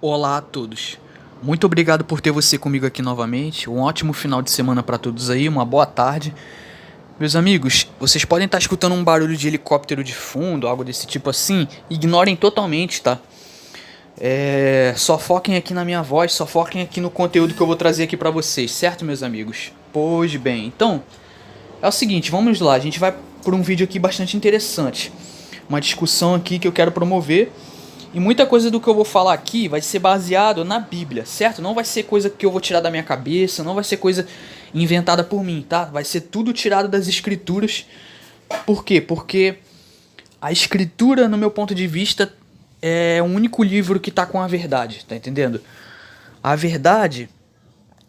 Olá a todos. Muito obrigado por ter você comigo aqui novamente. Um ótimo final de semana para todos aí, uma boa tarde. Meus amigos, vocês podem estar escutando um barulho de helicóptero de fundo, algo desse tipo assim. Ignorem totalmente, tá? Só foquem aqui na minha voz, só foquem aqui no conteúdo que eu vou trazer aqui para vocês, certo, meus amigos? Pois bem, então é o seguinte, vamos lá. A gente vai por um vídeo aqui bastante interessante, uma discussão aqui que eu quero promover. E muita coisa do que eu vou falar aqui vai ser baseado na Bíblia, certo? Não vai ser coisa que eu vou tirar da minha cabeça, não vai ser coisa inventada por mim, tá? Vai ser tudo tirado das escrituras. Por quê? Porque a escritura, no meu ponto de vista, é o único livro que tá com a verdade, tá entendendo? A verdade,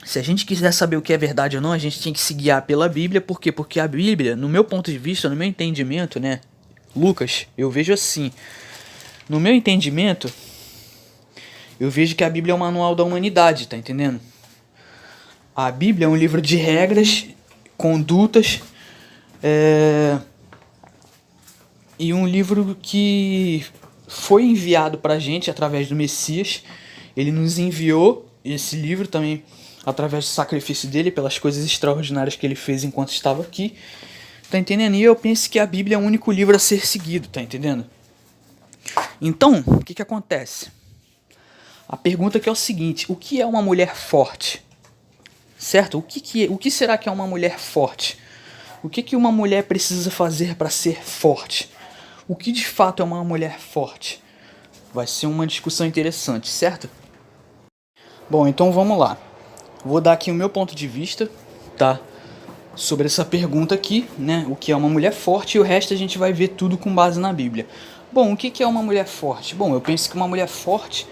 se a gente quiser saber o que é verdade ou não, a gente tem que se guiar pela Bíblia. Por quê? Porque a Bíblia, no meu ponto de vista, no meu entendimento, né? Lucas, eu vejo assim. No meu entendimento, eu vejo que a Bíblia é o manual da humanidade, tá entendendo? A Bíblia é um livro de regras, condutas, e um livro que foi enviado pra gente através do Messias. Ele nos enviou esse livro também através do sacrifício dele, pelas coisas extraordinárias que ele fez enquanto estava aqui. Tá entendendo? E eu penso que a Bíblia é o único livro a ser seguido, tá entendendo? Então, o que acontece? A pergunta aqui é o seguinte: o que é uma mulher forte? Certo? O que será que é uma mulher forte? O que uma mulher precisa fazer para ser forte? O que de fato é uma mulher forte? Vai ser uma discussão interessante, certo? Bom, então vamos lá. Vou dar aqui o meu ponto de vista, tá? Sobre essa pergunta aqui, né? O que é uma mulher forte, e o resto a gente vai ver tudo com base na Bíblia. Bom, o que é uma mulher forte? Bom, eu penso que uma mulher forte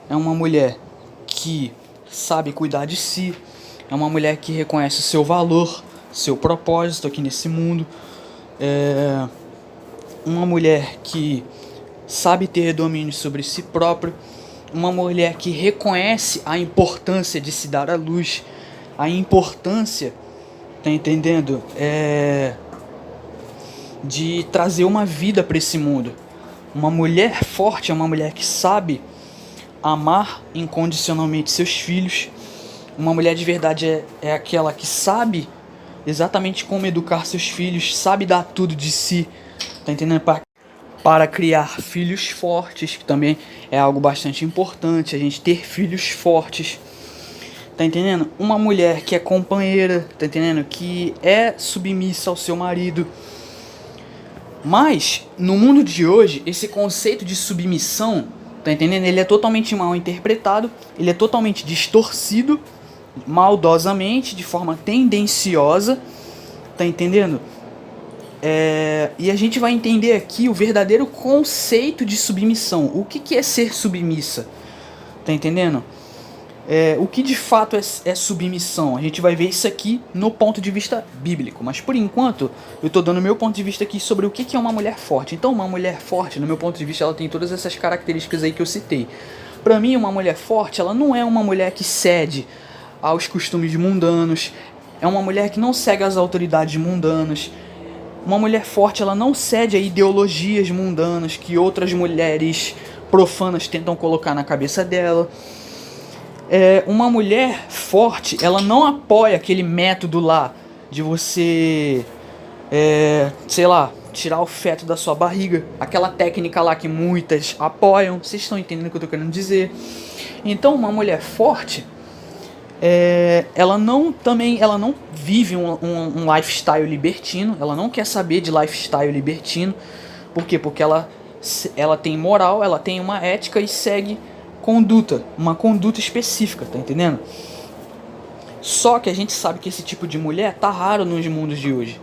é uma mulher que sabe cuidar de si, é uma mulher que reconhece o seu valor, seu propósito aqui nesse mundo, é uma mulher que sabe ter domínio sobre si própria, uma mulher que reconhece a importância de se dar à luz, a importância, tá entendendo? De trazer uma vida para esse mundo. Uma mulher forte é uma mulher que sabe amar incondicionalmente seus filhos. Uma mulher de verdade é aquela que sabe exatamente como educar seus filhos, sabe dar tudo de si, tá entendendo? Para criar filhos fortes, que também é algo bastante importante, a gente ter filhos fortes, tá entendendo? Uma mulher que é companheira, tá entendendo? Que é submissa ao seu marido. Mas, no mundo de hoje, esse conceito de submissão, tá entendendo? Ele é totalmente mal interpretado, ele é totalmente distorcido, maldosamente, de forma tendenciosa, tá entendendo? E a gente vai entender aqui o verdadeiro conceito de submissão. O que é ser submissa? Tá entendendo? O que de fato é submissão? A gente vai ver isso aqui no ponto de vista bíblico. Mas por enquanto, eu estou dando o meu ponto de vista aqui sobre o que é uma mulher forte. Então, uma mulher forte, no meu ponto de vista, ela tem todas essas características aí que eu citei. Para mim, uma mulher forte, ela não é uma mulher que cede aos costumes mundanos. É uma mulher que não segue às autoridades mundanas. Uma mulher forte, ela não cede a ideologias mundanas que outras mulheres profanas tentam colocar na cabeça dela. Uma mulher forte, ela não apoia aquele método lá de você, sei lá, tirar o feto da sua barriga. Aquela técnica lá que muitas apoiam. Vocês estão entendendo o que eu estou querendo dizer? Então, uma mulher forte, ela não vive um lifestyle libertino. Ela não quer saber de lifestyle libertino. Por quê? Porque ela tem moral, ela tem uma ética e segue uma conduta específica, tá entendendo? Só que a gente sabe que esse tipo de mulher tá raro nos mundos de hoje.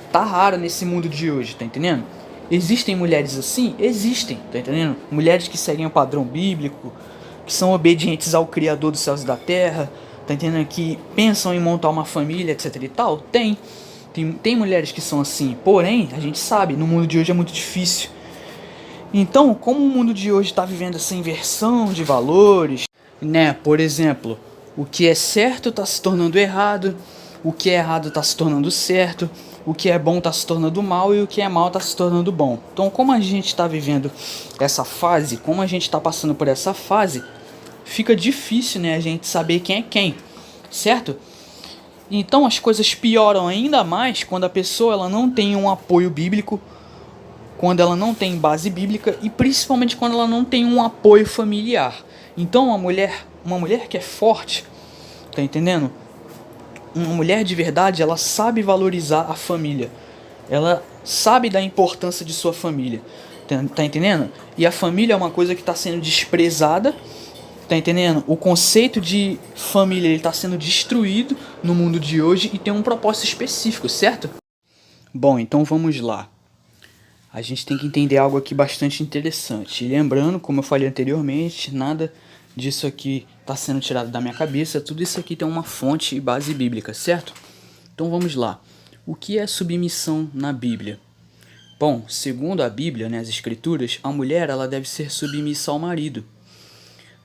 Tá raro nesse mundo de hoje, tá entendendo? Existem mulheres assim? Existem, tá entendendo? Mulheres que seguem o padrão bíblico, que são obedientes ao Criador dos céus e da terra, tá entendendo? Que pensam em montar uma família, etc e tal. Tem mulheres que são assim, porém, a gente sabe, no mundo de hoje é muito difícil. Então, como o mundo de hoje está vivendo essa inversão de valores, né? Por exemplo, o que é certo está se tornando errado, o que é errado está se tornando certo, o que é bom está se tornando mal e o que é mal está se tornando bom. Então, como a gente está vivendo essa fase, como a gente está passando por essa fase, fica difícil, né, a gente saber quem é quem, certo? Então as coisas pioram ainda mais quando a pessoa ela não tem um apoio bíblico, quando ela não tem base bíblica e principalmente quando ela não tem um apoio familiar. Então uma mulher que é forte, tá entendendo? Uma mulher de verdade, ela sabe valorizar a família. Ela sabe da importância de sua família. Tá entendendo? E a família é uma coisa que está sendo desprezada. Tá entendendo? O conceito de família está sendo destruído no mundo de hoje e tem um propósito específico, certo? Bom, então vamos lá. A gente tem que entender algo aqui bastante interessante. E lembrando, como eu falei anteriormente, nada disso aqui está sendo tirado da minha cabeça. Tudo isso aqui tem uma fonte e base bíblica, certo? Então vamos lá. O que é submissão na Bíblia? Bom, segundo a Bíblia, né, as Escrituras, a mulher ela deve ser submissa ao marido.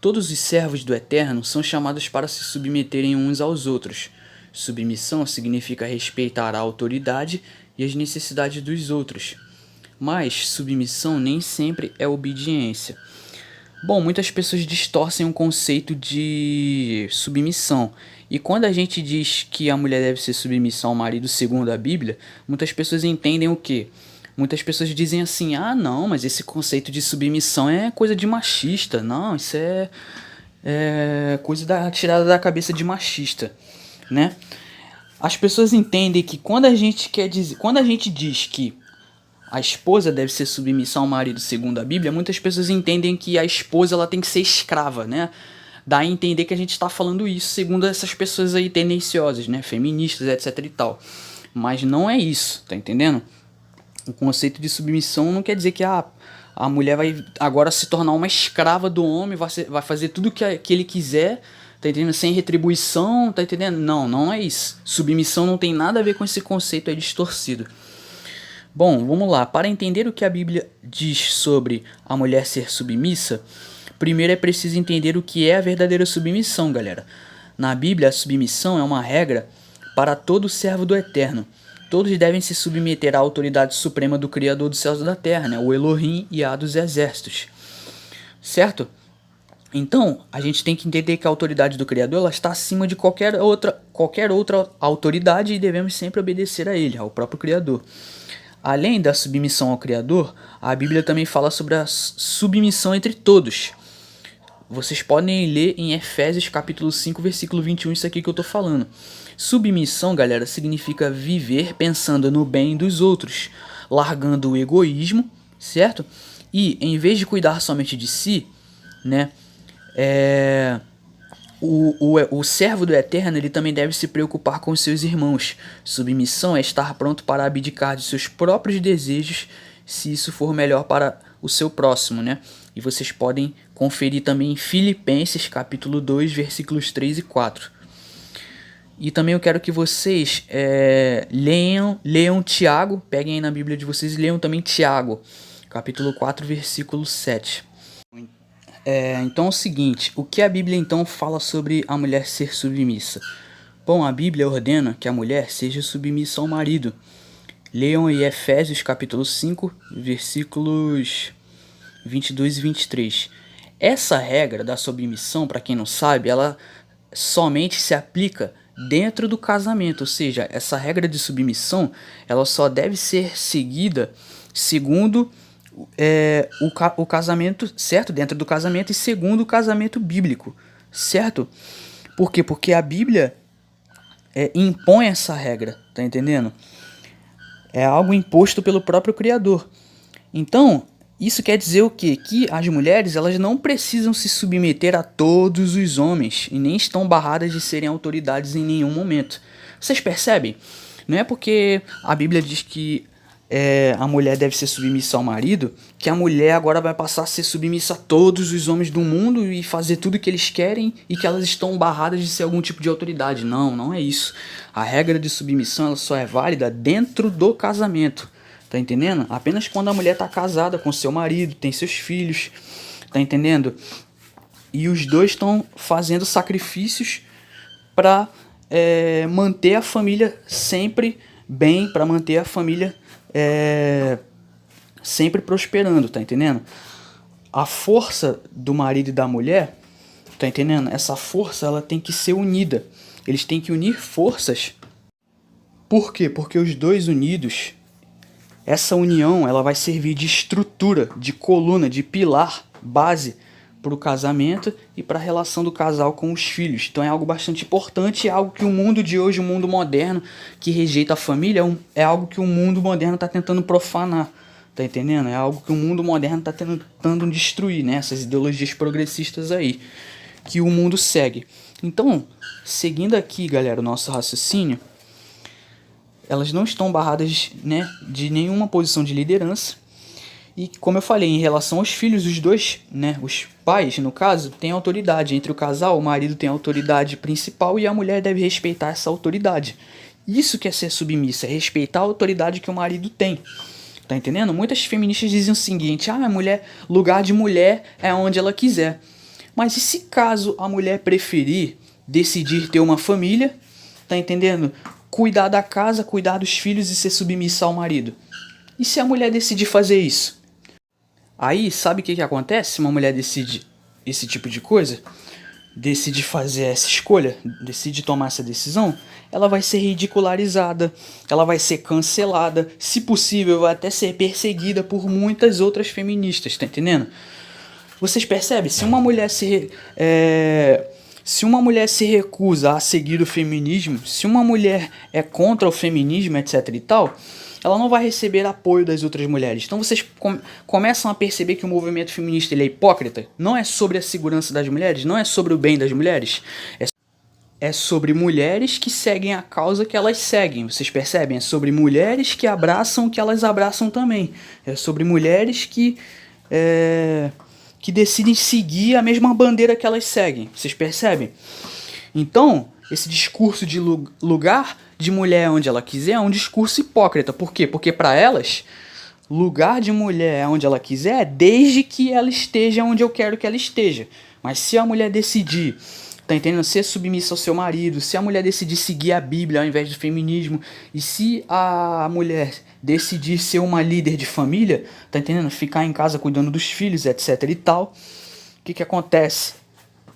Todos os servos do Eterno são chamados para se submeterem uns aos outros. Submissão significa respeitar a autoridade e as necessidades dos outros. Mas submissão nem sempre é obediência. Bom, muitas pessoas distorcem o conceito de submissão. E quando a gente diz que a mulher deve ser submissa ao marido segundo a Bíblia, muitas pessoas entendem o quê? Muitas pessoas dizem assim, ah não, mas esse conceito de submissão é coisa de machista. Não, isso é coisa tirada da cabeça de machista, né? As pessoas entendem que quando a gente diz que a esposa deve ser submissa ao marido segundo a Bíblia, muitas pessoas entendem que a esposa ela tem que ser escrava, né? Dá a entender que a gente está falando isso segundo essas pessoas aí tendenciosas, né? Feministas, etc e tal. Mas não é isso, tá entendendo? O conceito de submissão não quer dizer que a mulher vai agora se tornar uma escrava do homem, vai fazer tudo que ele quiser, tá entendendo? Sem retribuição, tá entendendo? Não, não é isso. Submissão não tem nada a ver com esse conceito aí distorcido. Bom, vamos lá. Para entender o que a Bíblia diz sobre a mulher ser submissa, primeiro é preciso entender o que é a verdadeira submissão, galera. Na Bíblia, a submissão é uma regra para todo servo do Eterno. Todos devem se submeter à autoridade suprema do Criador dos céus e da terra, né? O Elohim e a dos exércitos. Certo? Então, a gente tem que entender que a autoridade do Criador ela está acima de qualquer outra autoridade e devemos sempre obedecer a ele, ao próprio Criador. Além da submissão ao Criador, a Bíblia também fala sobre a submissão entre todos. Vocês podem ler em Efésios capítulo 5, versículo 21, isso aqui que eu tô falando. Submissão, galera, significa viver pensando no bem dos outros, largando o egoísmo, certo? E, em vez de cuidar somente de si, né, o servo do Eterno ele também deve se preocupar com seus irmãos. Submissão é estar pronto para abdicar de seus próprios desejos, se isso for melhor para o seu próximo, né? E vocês podem conferir também em Filipenses capítulo 2, versículos 3 e 4. E também eu quero que vocês leiam Tiago, peguem aí na Bíblia de vocês e leiam também Tiago, capítulo 4, versículo 7. Então é o seguinte, o que a Bíblia então fala sobre a mulher ser submissa? Bom, a Bíblia ordena que a mulher seja submissa ao marido. Leiam aí Efésios capítulo 5, versículos 22 e 23. Essa regra da submissão, para quem não sabe, ela somente se aplica dentro do casamento, ou seja, essa regra de submissão ela só deve ser seguida segundo o casamento, certo? Dentro do casamento e segundo o casamento bíblico, certo? Por quê? Porque a Bíblia impõe essa regra, tá entendendo? É algo imposto pelo próprio Criador. Então, isso quer dizer o quê? Que as mulheres elas não precisam se submeter a todos os homens e nem estão barradas de serem autoridades em nenhum momento. Vocês percebem? Não é porque a Bíblia diz que a mulher deve ser submissa ao marido que a mulher agora vai passar a ser submissa a todos os homens do mundo e fazer tudo o que eles querem e que elas estão barradas de ser algum tipo de autoridade. Não, não é isso. A regra de submissão ela só é válida dentro do casamento. Tá entendendo? Apenas quando a mulher tá casada com seu marido, tem seus filhos, tá entendendo? E os dois estão fazendo sacrifícios para manter a família sempre bem, para manter a família sempre prosperando, tá entendendo? A força do marido e da mulher Tá entendendo? Essa força, ela tem que ser unida. Eles têm que unir forças. Por quê? Porque os dois unidos, essa união, ela vai servir de estrutura, de coluna, de pilar, base para o casamento e para a relação do casal com os filhos. Então é algo bastante importante, é algo que o mundo de hoje, o mundo moderno, que rejeita a família, é algo que o mundo moderno está tentando profanar. Tá entendendo? É algo que o mundo moderno está tentando destruir, né? Essas ideologias progressistas aí, que o mundo segue. Então, seguindo aqui, galera, o nosso raciocínio, elas não estão barradas, né, de nenhuma posição de liderança. E como eu falei, em relação aos filhos, os dois, né, os pais, no caso, têm autoridade. Entre o casal, o marido tem a autoridade principal e a mulher deve respeitar essa autoridade. Isso que é ser submissa, é respeitar a autoridade que o marido tem. Tá entendendo? Muitas feministas dizem o seguinte: a mulher, lugar de mulher é onde ela quiser. Mas e se caso a mulher preferir decidir ter uma família, tá entendendo? Cuidar da casa, cuidar dos filhos e ser submissa ao marido? E se a mulher decidir fazer isso? Aí, sabe o que acontece se uma mulher decide esse tipo de coisa? Decide fazer essa escolha, decide tomar essa decisão, ela vai ser ridicularizada, ela vai ser cancelada, se possível vai até ser perseguida por muitas outras feministas, tá entendendo? Vocês percebem? Se uma mulher se recusa a seguir o feminismo, se uma mulher é contra o feminismo, etc e tal, ela não vai receber apoio das outras mulheres. Então vocês começam a perceber que o movimento feminista ele é hipócrita. Não é sobre a segurança das mulheres, não é sobre o bem das mulheres. É sobre mulheres que seguem a causa que elas seguem. Vocês percebem? É sobre mulheres que abraçam o que elas abraçam também. É sobre mulheres que decidem seguir a mesma bandeira que elas seguem. Vocês percebem? Então, esse discurso de lugar de mulher onde ela quiser é um discurso hipócrita. Por quê? Porque para elas, lugar de mulher onde ela quiser, desde que ela esteja onde eu quero que ela esteja. Mas se a mulher decidir, tá entendendo, ser submissa ao seu marido, se a mulher decidir seguir a Bíblia ao invés do feminismo, e se a mulher decidir ser uma líder de família, tá entendendo, ficar em casa cuidando dos filhos, etc e tal, o que acontece?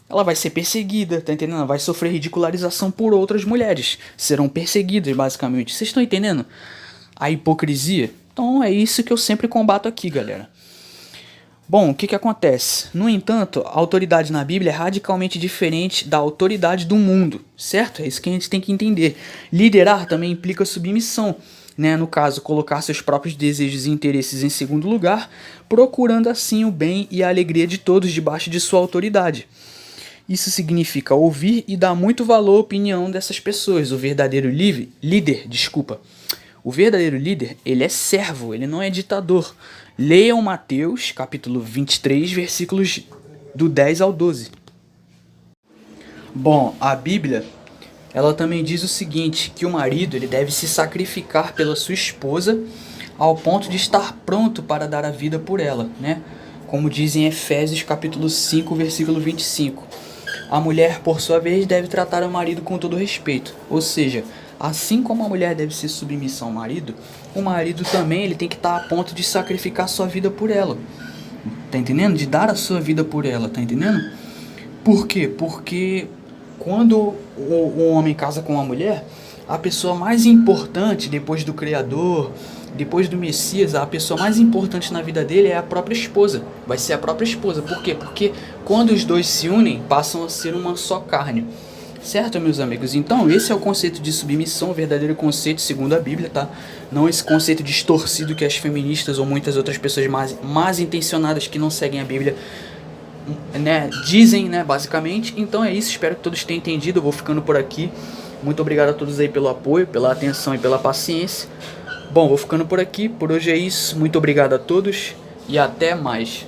Ela vai ser perseguida, tá entendendo? Ela vai sofrer ridicularização por outras mulheres. Serão perseguidas, basicamente. Vocês estão entendendo a hipocrisia? Então é isso que eu sempre combato aqui, galera. Bom, o que acontece? No entanto, a autoridade na Bíblia é radicalmente diferente da autoridade do mundo, certo? É isso que a gente tem que entender. Liderar também implica submissão, né? No caso, colocar seus próprios desejos e interesses em segundo lugar, procurando assim o bem e a alegria de todos debaixo de sua autoridade. Isso significa ouvir e dar muito valor à opinião dessas pessoas. O verdadeiro líder, ele é servo, ele não é ditador. Leiam Mateus, capítulo 23, versículos do 10 ao 12. Bom, a Bíblia, ela também diz o seguinte, que o marido ele deve se sacrificar pela sua esposa ao ponto de estar pronto para dar a vida por ela, né? Como diz em Efésios, capítulo 5, versículo 25. A mulher, por sua vez, deve tratar o marido com todo respeito. Ou seja, assim como a mulher deve ser submissa ao marido, o marido também ele tem que estar a ponto de sacrificar sua vida por ela. Tá entendendo? De dar a sua vida por ela, tá entendendo? Por quê? Porque quando o homem casa com uma mulher, a pessoa mais importante depois do Criador, depois do Messias, a pessoa mais importante na vida dele é a própria esposa. Vai ser a própria esposa. Por quê? Porque quando os dois se unem, passam a ser uma só carne. Certo, meus amigos? Então, esse é o conceito de submissão, o verdadeiro conceito segundo a Bíblia, tá? Não esse conceito distorcido que as feministas ou muitas outras pessoas mais intencionadas que não seguem a Bíblia, né, dizem, né, basicamente. Então é isso, espero que todos tenham entendido. Eu vou ficando por aqui. Muito obrigado a todos aí pelo apoio, pela atenção e pela paciência. Bom, vou ficando por aqui. Por hoje é isso. Muito obrigado a todos e até mais.